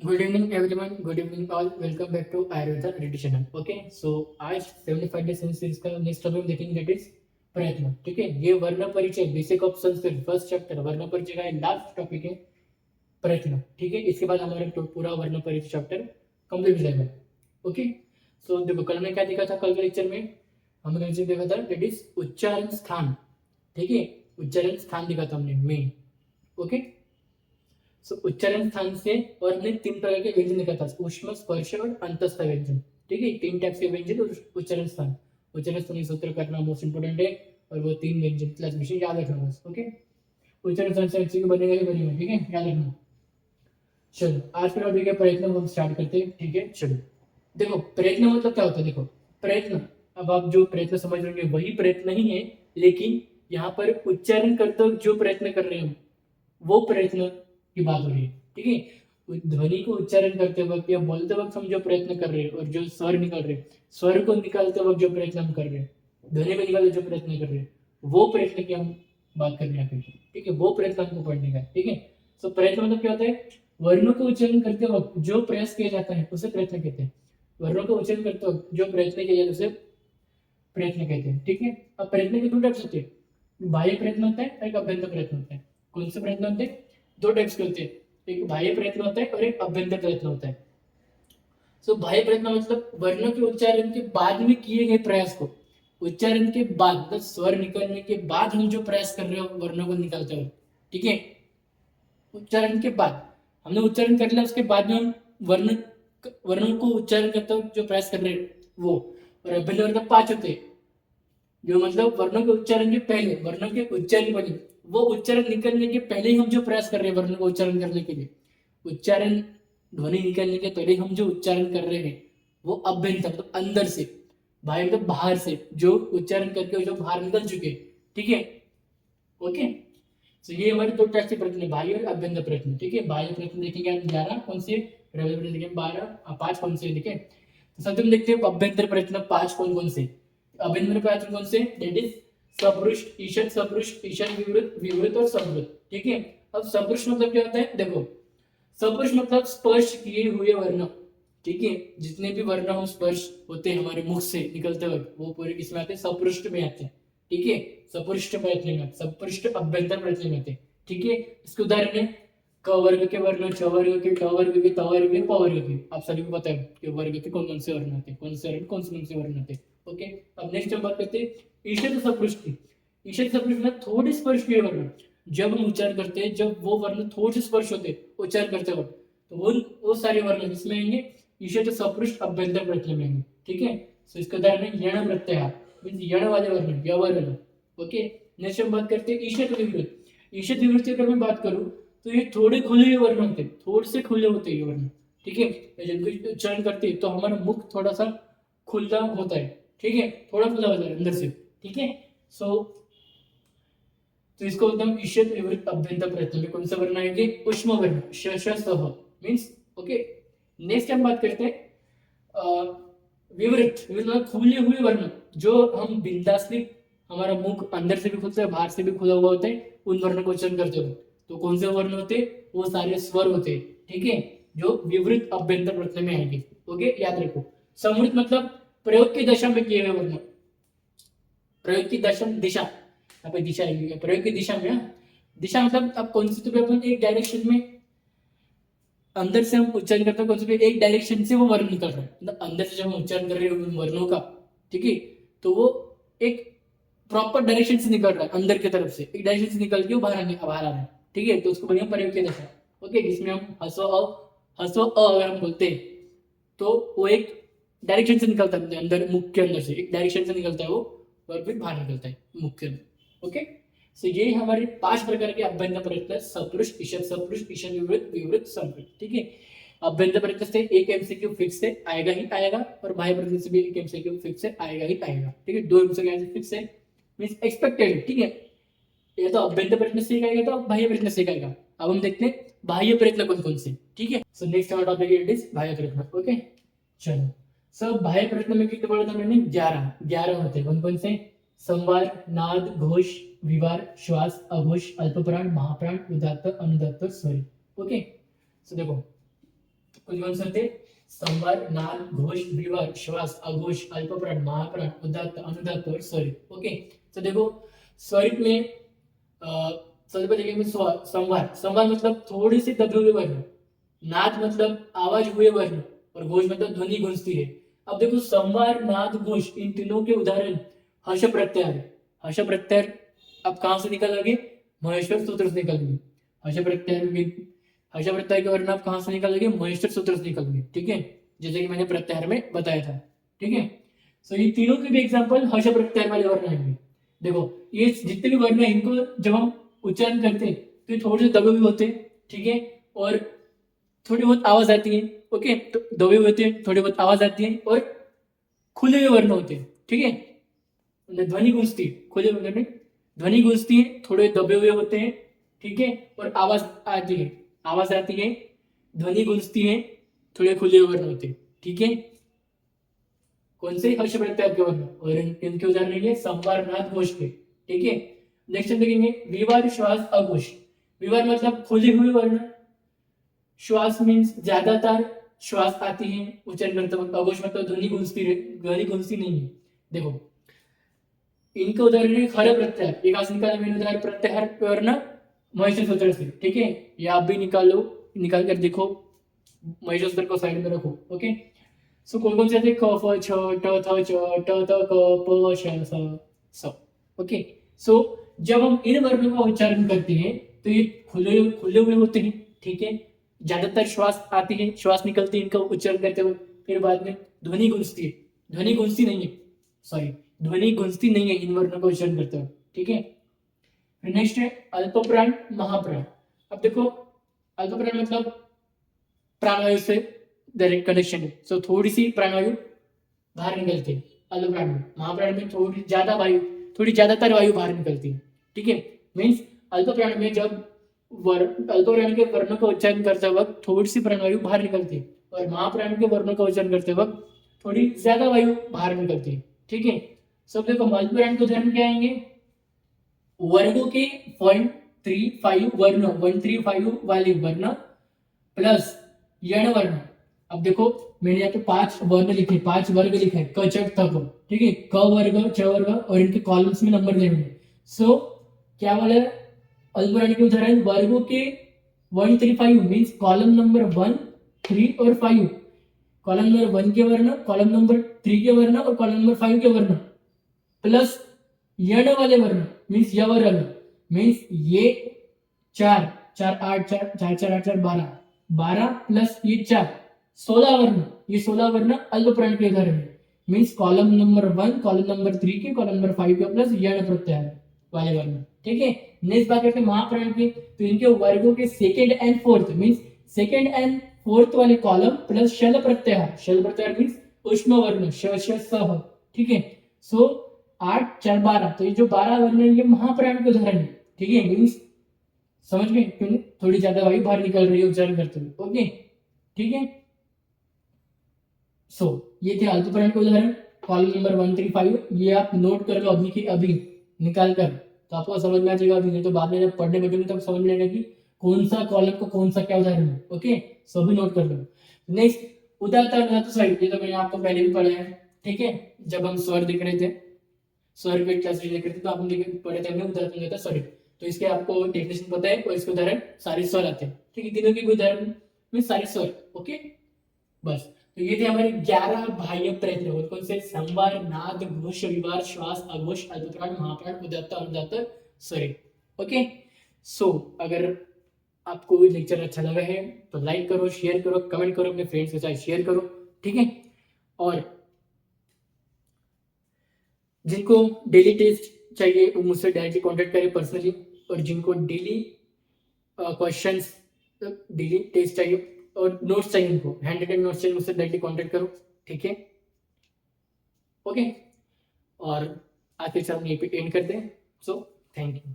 Good evening everyone, good evening all, welcome back to Ayurveda ready channel. Okay, so आज 75 day series का next topic देखेंगे, that is प्रयत्न। ठीक है, ये वर्ण परिचय basic of Sanskrit first chapter वर्ण परिचय का लास्ट टॉपिक है प्रयत्न। ठीक है, इसके बाद हमारा पूरा वर्ण परिचय चैप्टर कंप्लीट हो जाएगा। ओके, सो देखो कल में क्या देखा था, कल के लेक्चर में हमने देखा था दैट इज उच्चारण स्थान। ठीक है, उच्चारण स्थान देखा था हमने मेन। ओके, सो उच्चारण स्थान से और हमने तीन प्रकार के व्यंजन देखा था, ऊष्म, स्पर्श और अंतस्थ व्यंजन। ठीक है, तीन टाइप्स के व्यंजन और उच्चारण स्थान। उच्चारण स्थान सूत्र करना मोस्ट इंपोर्टेंट है, और वो तीन व्यंजन प्लस विषय याद रखना बस। ओके, उच्चारण स्थान से अच्छी बनेगा ही बनेगा। ठीक है, याद रखना। चलो आज का टॉपिक है प्रयत्न, हम स्टार्ट करते हैं। ठीक है, चलो देखो प्रयत्न मतलब क्या होता है। देखो प्रयत्न, अब आप जो प्रयत्न समझ रहे होंगे वही प्रयत्न ही है, लेकिन यहाँ पर उच्चारण करते वक्त जो प्रयत्न कर रहे हो वो प्रयत्न की बात हो रही है। ठीक है, ध्वनि को उच्चारण करते वक्त या बोलते वक्त हम जो प्रयत्न कर रहे हैं, और जो स्वर निकल रहे हैं, स्वर को निकालते वक्त जो प्रयत्न हम कर रहे हैं, ध्वनि को निकालते जो प्रयत्न कर रहे हैं, वो प्रयत्न की हम बात कर रहे हैं। ठीक है, वो प्रयत्न हमको पढ़ने का। ठीक है, तो प्रयत्न मतलब क्या होता है, वर्णों को उच्चारण करते वक्त जो प्रयास किया जाता है उसे प्रयत्न कहते हैं। वर्णों को उच्चारण करते वक्त जो प्रयत्न किया जाता है उसे प्रयत्न कहते हैं। ठीक है, अब प्रयत्न के दो टाइप्स होते हैं, बाह्य प्रयत्न होता है और एक अभ्यंतर प्रयत्न होता है। कौन से प्रयत्न होते हैं? दो टाइप्स के होते हैं, एक बाह्य प्रयत्न होता है और एक अभ्यंतर प्रयत्न होता है। सो बाह्य प्रयत्न मतलब वर्णों के उच्चारण के बाद में किए गए प्रयास को, उच्चारण के बाद मतलब स्वर निकलने के बाद हम जो प्रयास कर रहे हो वर्णों को निकालते हो। ठीक है, उच्चारण के बाद हमने उच्चारण कर लिया, उसके बाद में हम वर्णों को उच्चारण करते हो जो प्रयास कर रहे हैं वो। और अभ्यंतर मतलब पांच होते हैं, जो मतलब वर्णों के उच्चारण के पहले, वर्णों के उच्चारण पहले, वो उच्चारण निकलने के पहले ही हम जो प्रयास कर रहे हैं वर्णों को उच्चारण करने के लिए, उच्चारण ध्वनि निकलने के पहले हम जो उच्चारण कर रहे हैं वो अभ्यंतर मतलब अंदर से, बाहर मतलब बाहर से जो उच्चारण करके जो बाहर निकल चुके। ठीक है, ओके, तो ये हमारे दो टाइप के प्रयत्न, बाह्य और अभ्यंतर प्रयत्न। ठीक है, बाह्य प्रयत्न देखेंगे हम 11 कौन से, देखेंगे 12, 5 कौन से। ठीक है, तो सबसे हम देखते हैं अभ्यंतर प्रयत्न 5 कौन कौन से। अभ्यंतर प्रयत्न कौन से, दैट इज सपृष्ठ, ईषद, सपृष्ठ, ईशान, विवृत, विवृत और संवृत। ठीक है, अब सपृष्ठ मतलब क्या होता है, देखो सपृष्ठ मतलब स्पर्श किए हुए वर्ण। ठीक है, जितने भी वर्ण हम स्पर्श होते हैं हमारे मुख से निकलते वक्त वो पूरे किसमें आते हैं, सपृष्ठ में आते हैं। ठीक है, सपृष्ठ प्रयत्न में, सपृष्ठ अभ्यंतर प्रयत्न में आते हैं। ठीक है, इसके उदाहरण है क वर्ग के वर्ण, छ वर्ग के, ट वर्ग के, त वर्ग के, प वर्ग के। आप सभी को पता है कि वर्ग के कौन कौन से वर्ण आते हैं, कौन से वर्ण कौन से वर्ण आते हैं। ओके, अब नेक्स्ट हम बात करते हैं ईषद सपृष्ठ की। ईषद सपृष्ठ में थोड़े स्पर्श किए वर्ण, जब हम उच्चारण करते हैं, जब वो वर्ण थोड़े से स्पर्श होते उच्चारण करते वक्त, तो वो सारे वर्ण जिसमें आएंगे ईषद सपृष्ठ अभ्यंतर प्रयत्न में आएंगे। ठीक है, तो इसका उदाहरण है यण प्रत्यय, मींस यण वाले वर्ण, य वर्ण। ओके, नेक्स्ट हम बात करते हैं ईषद विवृत। ईषद विवृत की अगर मैं बात करूं तो ये थोड़े खुले हुए वर्ण होते हैं, थोड़े से खुले होते हैं ये वर्ण। ठीक है, जब उच्चारण करते हैं तो हमारा मुख थोड़ा सा खुला होता है। ठीक है, थोड़ा खुला होता है अंदर से। ठीक है, सो तो इसको एकदम ईषद विवृत अभ्यंतर प्रयत्न में कौन सा वर्ण आएंगे, उष्म वर्ण, श श स ह मींस। ओके, नेक्स्ट हम बात करते हैं विवृत, मतलब खुले हुए वर्ण, जो हम बिंदासली, हमारा मुख अंदर से भी खुलता है बाहर से भी खुला हुआ होता है, उन वर्ण को उच्चारण करते हो तो कौन से वर्ण होते हैं, वो सारे स्वर होते हैं। ठीक है, जो विवृत अभ्यंतर प्रयत्न में आएंगे। ओके, याद रखो। समृत मतलब प्रयोग की दशा में किए हुए वर्ण, प्रयोग की दशा दिशा, यहाँ पे दिशा आएगी प्रयोग की दिशा में। दिशा मतलब अब कौन सी, तो अपन एक डायरेक्शन में अंदर से हम उच्चारण करते हैं, कौन सी एक डायरेक्शन से वो वर्ण निकल रहा है, मतलब अंदर से जब हम उच्चारण कर रहे हैं उन वर्णों का। ठीक है, तो वो एक प्रॉपर डायरेक्शन से निकल रहा है, अंदर की तरफ से एक डायरेक्शन से निकल के वो बाहर आ रहा है। ठीक है, तो उसको बढ़िया प्रयोग किया जाता है। ओके, जिसमें हम हसो अ अगर हम बोलते हैं तो वो एक डायरेक्शन से निकलता है, अंदर मुख के अंदर से एक डायरेक्शन से निकलता है वो, और फिर बाहर निकलता है मुख के अंदर। ओके, सो ये हमारे 5 प्रकार के अभ्यंतर प्रयत्न, सपृष्ठ, ईषद सपृष्ठ, ईशान विवृत, विवृत संवृत। ठीक है, अभ्यंतर प्रयत्न से एक एमसीक्यू फिक्स है, आएगा ही आएगा, और बाह्य प्रयत्न से भी एक एमसीक्यू फिक्स है, आएगा ही आएगा। ठीक है, दो एमसीक्यू फिक्स है, मींस एक्सपेक्टेड। ठीक है, ये तो अभ्यंतर प्रयत्न से आएगा तो बाह्य प्रयत्न से आएगा। अब हम देखते हैं बाह्य प्रयत्न कौन कौन से। ठीक है, सो नेक्स्ट हमारा टॉपिक इट इज बाह्य प्रयत्न। ओके, चलो सब बाह्य प्रयत्न में कितने पढ़ा था मैंने, 11 होते हैं। कौन कौन से, संवार, नाद, घोष, विवार, श्वास, अघोष, अल्पप्राण, महाप्राण, उदात्त, अनुदात्त, स्वरी। ओके, सो देखो कौन से होते? संवार, नाद, घोष, विवार, श्वास, अघोष, अल्पप्राण, महाप्राण, उदात्त, अनुदात्त और स्वरित। ओके, तो देखो स्वरित में सबसे पहले देखेंगे संवार। संवार मतलब थोड़ी सी दबे हुए वर्ण, नाद मतलब आवाज हुए वर्ण, और घोष मतलब ध्वनि गूंजती है। अब देखो संवार, नाद, घोष इन तीनों के उदाहरण हर्ष प्रत्यार है। हर्ष प्रत्यार अब कहां से निकल आगे? महेश्वर सूत्र से निकलेंगे। हर्ष प्रत्यार हर्ष प्रत्यार के वर्ण आप कहां से निकालोगे? महेश्वर सूत्र से निकालोगे। ठीक है, जैसे कि मैंने प्रत्याहार में बताया था। ठीक है, सो ये तीनों के भी एग्जांपल हर्ष प्रत्याहार वाले वर्ण आएंगे। देखो ये जितने भी वर्ण है इनको जब हम उच्चारण करते हैं तो ये थोड़े से दबे हुए होते हैं। ठीक है, और थोड़ी बहुत आवाज आती है। ओके, तो दबे हुए होते हैं, थोड़ी बहुत आवाज आती है, और खुले हुए वर्ण होते हैं। ठीक है, ध्वनि गूंजती है, खुले वर्ण में ध्वनि गूंजती है, थोड़े दबे हुए होते हैं। ठीक है, और आवाज आती है, आवाज आती है, ध्वनि गूंजती है, थोड़े खुले वर्ण होते हैं। ठीक है, कौन से? हर्ष प्रत्याहार के वर्ण, और इनके उदाहरण है संवार, नाद, घोष के। ठीक है, नेक्स्ट हम देखेंगे विवार, श्वास, अघोष। विवार मतलब खुले हुए वर्ण, श्वास मीन्स ज्यादातर श्वास आती है उच्चारण करते वक्त, अघोष मतलब ध्वनि गूंजती नहीं है। देखो इनके उदाहरण है खर प्रत्याहार, एक आसन निकाल मैंने उदाहरण प्रत्याहार वर्ण महेश्वर सूत्र से। ठीक है, ये आप भी निकाल कर देखो, महेश्वर सूत्र को साइड में रखो। ओके, सो कौन से थे? क, फ, छ, ट, थ, च, ट, त, क, प, श, स। ओके, सो जब हम इन वर्णों का उच्चारण करते हैं तो ये खुले हुए होते हैं। ठीक है, ज्यादातर श्वास आती है, श्वास निकलती है इनका उच्चारण करते हुए। फिर बाद में ध्वनि गूंजती है, ध्वनि गूंजती नहीं है, सॉरी ध्वनि गूंजती नहीं है इन वर्णों का उच्चारण करते हुए। ठीक है, नेक्स्ट है अल्पप्राण, महाप्राण। अब देखो अल्पप्राण मतलब प्राणवायु से डायरेक्ट कनेक्शन है, सो थोड़ी सी प्राणवायु बाहर निकलती है अल्पप्राण में। महाप्राण में थोड़ी ज्यादातर वायु बाहर निकलती है। ठीक है, मीन्स अल्पप्राण में जब अल्पप्राण के वर्णों का उच्चारण करते वक्त थोड़ी सी प्राणवायु बाहर निकलती है, और महाप्राण के वर्णों का उच्चारण करते वक्त थोड़ी ज्यादा वायु बाहर निकलती है। ठीक है, सब देखो अल्पप्राण के उदाहरण क्या आएंगे? वर्गों के 135 वर्ण, 135 वाले वर्ण प्लस यण वर्ण। अब देखो मैंने यहाँ पे 5 वर्ण लिखे, 5 वर्ग लिखे, क, च, त, क। ठीक है, क वर्ग, च वर्ग, और इनके कॉलम्स में नंबर देने। सो क्या बोले अल्पप्राण के उदाहरण? वर्गों के 135 मीन्स कॉलम नंबर 1, 3 और 5, कॉलम नंबर 1 के वर्ण, कॉलम नंबर 3 के वर्ण, और कॉलम नंबर 5 के वर्ण, प्लस यण वाले वर्ण मीन्स यवर्ण, मीन्स ये 4 4 8 4 4 4 8 4 12 12 प्लस ये 4 16 वर्ण। ये 16 वर्ण अल्पप्राण के उदाहरण है, means column number 1, column number 3 के, कॉलम नंबर 5 के, प्लस यण प्रत्याहार वाले वर्ण। ठीक है, नेक्स्ट बात करते हैं महाप्राण की। तो इनके वर्गों के second and fourth means second and fourth वाले कॉलम प्लस शल प्रत्याहार। शल प्रत्याहार मीन्स उष्म वर्ण, श, श, स। ठीक है, सो 8 4 12, तो ये जो 12 वर्ण है ये महाप्राण के उदाहरण है। ठीक है, मीन्स समझ गए क्यों? थोड़ी ज्यादा वायु बाहर निकल रही है उच्चारण करते हुए। ओके, ठीक है, सो ये थे अल्पप्राण के उदाहरण, कॉलम नंबर 135। ये आप नोट कर लो अभी के अभी निकाल कर, तो आपको समझ में आ जाएगा। अभी नहीं तो बाद में जब पढ़ने बैठोगे तब समझ में आएगा कि कौन सा कॉलम को कौन सा क्या उदाहरण है। ओके, सो भी नोट कर लो। नेक्स्ट उदात्त, अनुदात्त, स्वरित। ये तो मैंने आपको पहले भी पढ़ा है। ठीक है, जब हम स्वर देख रहे थे, स्वर के क्लास देख रहे थे, तो आपने पढ़े थे हमने उदात्त, अनुदात्त, स्वरित। तो इसके आपको डेफिनेशन पता है, और इसके उदाहरण सारे स्वर आते हैं। ठीक है, तीनों के उदाहरण में सारे स्वर। ओके, बस तो ये थे हमारे 11 बाह्य प्रयत्न। और कौन से? संवार, नाद, घोष, विवार, श्वास, अघोष, अल्पप्राण, महाप्राण, उदात्त, अनुदात्त, स्वरित। ओके, सो अगर आपको लेक्चर अच्छा लगा है तो लाइक करो, शेयर करो, कमेंट करो, अपने फ्रेंड्स के साथ शेयर करो। ठीक है, और जिनको डेली टेस्ट चाहिए वो मुझसे डायरेक्टली कांटेक्ट करें पर्सनली, और जिनको डेली क्वेश्चंस, डेली टेस्ट चाहिए और नोट्स चाहिए, उनको हैंड रिटन नोट्स चाहिए, मुझसे डायरेक्टली कांटेक्ट करो। ठीक है, ओके, और आज के हम यहीं पे एंड करते हैं। So thank you.